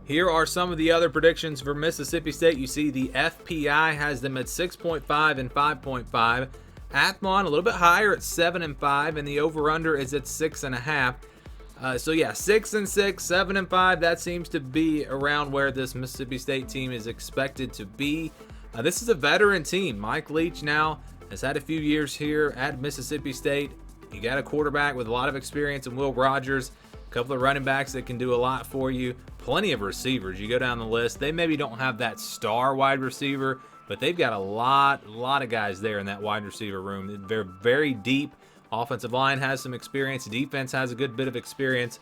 Here are some of the other predictions for Mississippi State. You see the FPI has them at 6.5 and 5.5. Athlon a little bit higher at 7 and 5, and the over/under is at 6.5. So yeah, 6 and 6, 7 and 5. That seems to be around where this Mississippi State team is expected to be. This is a veteran team. Mike Leach now has had a few years here at Mississippi State. You got a quarterback with a lot of experience in Will Rogers, a couple of running backs that can do a lot for you, plenty of receivers. You go down the list, they maybe don't have that star wide receiver, but they've got a lot of guys there in that wide receiver room. They're very deep. Offensive line has some experience. Defense has a good bit of experience.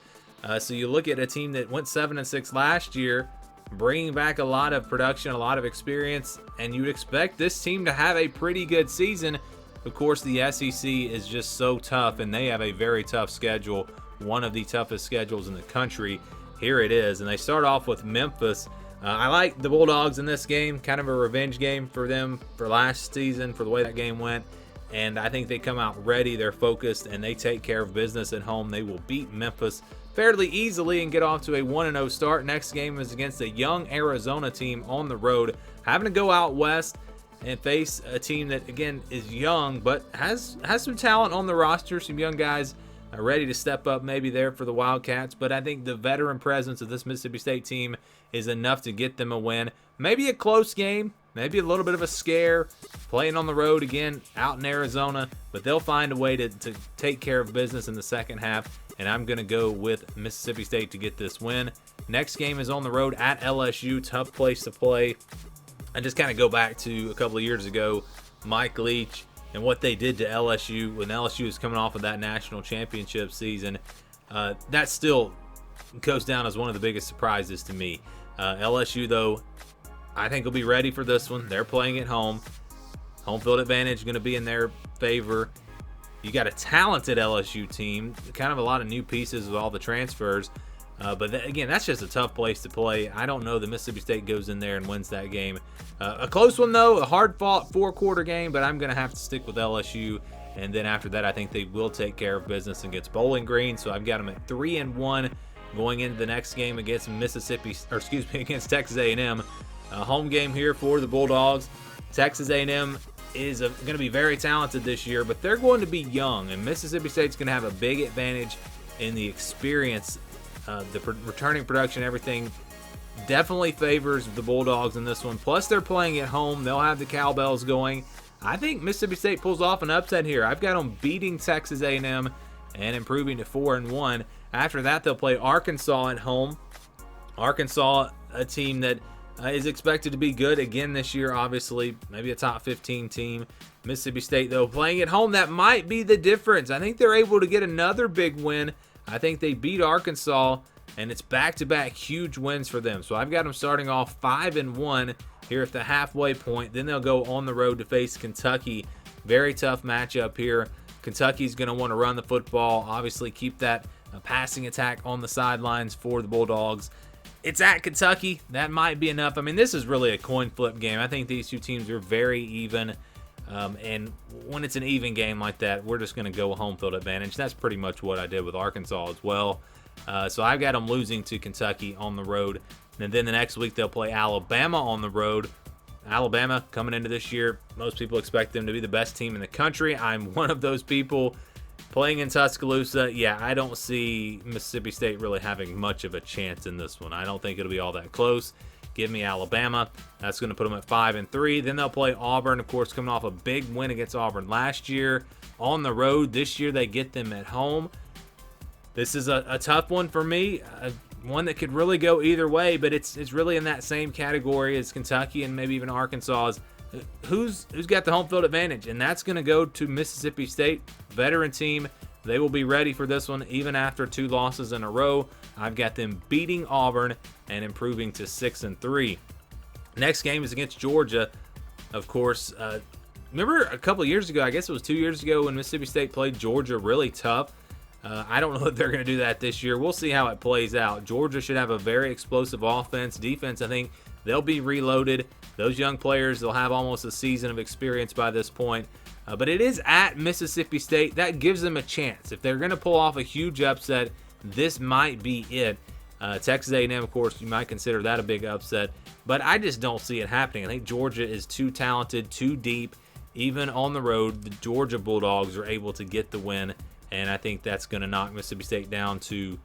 So you look at a team that went 7 and 6 last year, bringing back a lot of production, a lot of experience, and you'd expect this team to have a pretty good season. Of course, the SEC is just so tough, and they have a very tough schedule, one of the toughest schedules in the country. Here it is, and they start off with Memphis. I like the Bulldogs in this game, kind of a revenge game for them for last season, for the way that game went. And I think they come out ready, they're focused, and they take care of business at home. They will beat Memphis fairly easily and get off to a 1-0 start. Next game is against a young Arizona team on the road, having to go out west and face a team that, again, is young but has some talent on the roster, some young guys are ready to step up maybe there for the Wildcats. But I think the veteran presence of this Mississippi State team is enough to get them a win. Maybe a close game, maybe a little bit of a scare, playing on the road again out in Arizona, but they'll find a way to take care of business in the second half, and I'm going to go with Mississippi State to get this win. Next game is on the road at LSU, tough place to play. I just kind of go back to a couple of years ago, Mike Leach and what they did to LSU when LSU was coming off of that national championship season. That still goes down as one of the biggest surprises to me. LSU, though, I think will be ready for this one. They're playing at home. Home field advantage going to be in their favor. You got a talented LSU team, kind of a lot of new pieces with all the transfers. But again, that's just a tough place to play. I don't know that Mississippi State goes in there and wins that game. A close one, though, a hard-fought four-quarter game, but I'm going to have to stick with LSU. And then after that, I think they will take care of business against Bowling Green. So I've got them at 3-1 going into the next game against against Texas A&M. A home game here for the Bulldogs. Texas A&M is going to be very talented this year, but they're going to be young, and Mississippi State's going to have a big advantage in the experience. The returning production, everything definitely favors the Bulldogs in this one. Plus, they're playing at home. They'll have the cowbells going. I think Mississippi State pulls off an upset here. I've got them beating Texas A&M and improving to 4-1. After that, they'll play Arkansas at home. Arkansas, a team that is expected to be good again this year, obviously. Maybe a top 15 team. Mississippi State, though, playing at home, that might be the difference. I think they're able to get another big win. I think they beat Arkansas, and it's back-to-back huge wins for them. So I've got them starting off 5-1 here at the halfway point. Then they'll go on the road to face Kentucky. Very tough matchup here. Kentucky's going to want to run the football, obviously keep that passing attack on the sidelines for the Bulldogs. It's at Kentucky. That might be enough. I mean, this is really a coin flip game. I think these two teams are very even. And when it's an even game like that, we're just going to go home field advantage. That's pretty much what I did with Arkansas as well. So I've got them losing to Kentucky on the road. And then the next week they'll play Alabama on the road. Alabama coming into this year, most people expect them to be the best team in the country. I'm one of those people. Playing in Tuscaloosa, yeah, I don't see Mississippi State really having much of a chance in this one. I don't think it'll be all that close. Give me Alabama. That's going to put them at 5-3. Then they'll play Auburn, of course, coming off a big win against Auburn last year on the road. This year they get them at home. This is a tough one for me, one that could really go either way, but it's really in that same category as Kentucky and maybe even Arkansas. Who's got the home field advantage? And that's going to go to Mississippi State, veteran team. They will be ready for this one even after 2 losses in a row. I've got them beating Auburn and improving to 6-3. Next game is against Georgia. Of course, remember a couple of years ago, I guess it was 2 years ago, when Mississippi State played Georgia really tough. I don't know if they're going to do that this year. We'll see how it plays out. Georgia should have a very explosive offense. Defense, I think they'll be reloaded. Those young players, they'll have almost a season of experience by this point. But it is at Mississippi State. That gives them a chance. If they're going to pull off a huge upset, this might be it. Texas A&M, of course, you might consider that a big upset, but I just don't see it happening. I think Georgia is too talented, too deep. Even on the road, the Georgia Bulldogs are able to get the win, and I think that's going to knock Mississippi State down to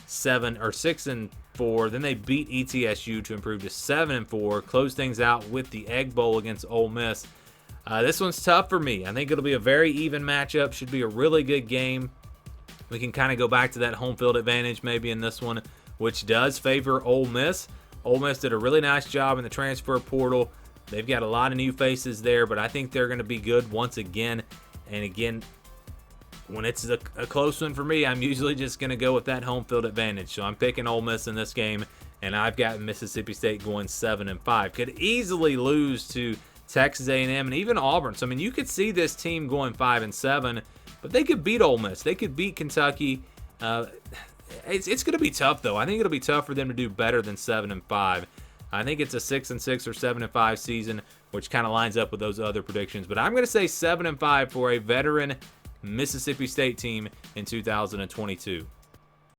6-4. Then they beat ETSU to improve to 7-4. Close things out with the Egg Bowl against Ole Miss. This one's tough for me. I think it'll be a very even matchup. Should be a really good game. We can kind of go back to that home field advantage maybe in this one, which does favor Ole Miss. Ole Miss did a really nice job in the transfer portal. They've got a lot of new faces there, but I think they're going to be good once again. And again, when it's a close one for me, I'm usually just going to go with that home field advantage. So I'm picking Ole Miss in this game, and I've got Mississippi State going 7-5. Could easily lose to Texas A&M and even Auburn. So, I mean, you could see this team going 5-7, but they could beat Ole Miss. They could beat Kentucky. It's going to be tough, though. I think it'll be tough for them to do better than 7-5. I think it's a 6-6 or 7-5 season, which kind of lines up with those other predictions. But I'm going to say 7-5 for a veteran Mississippi State team in 2022.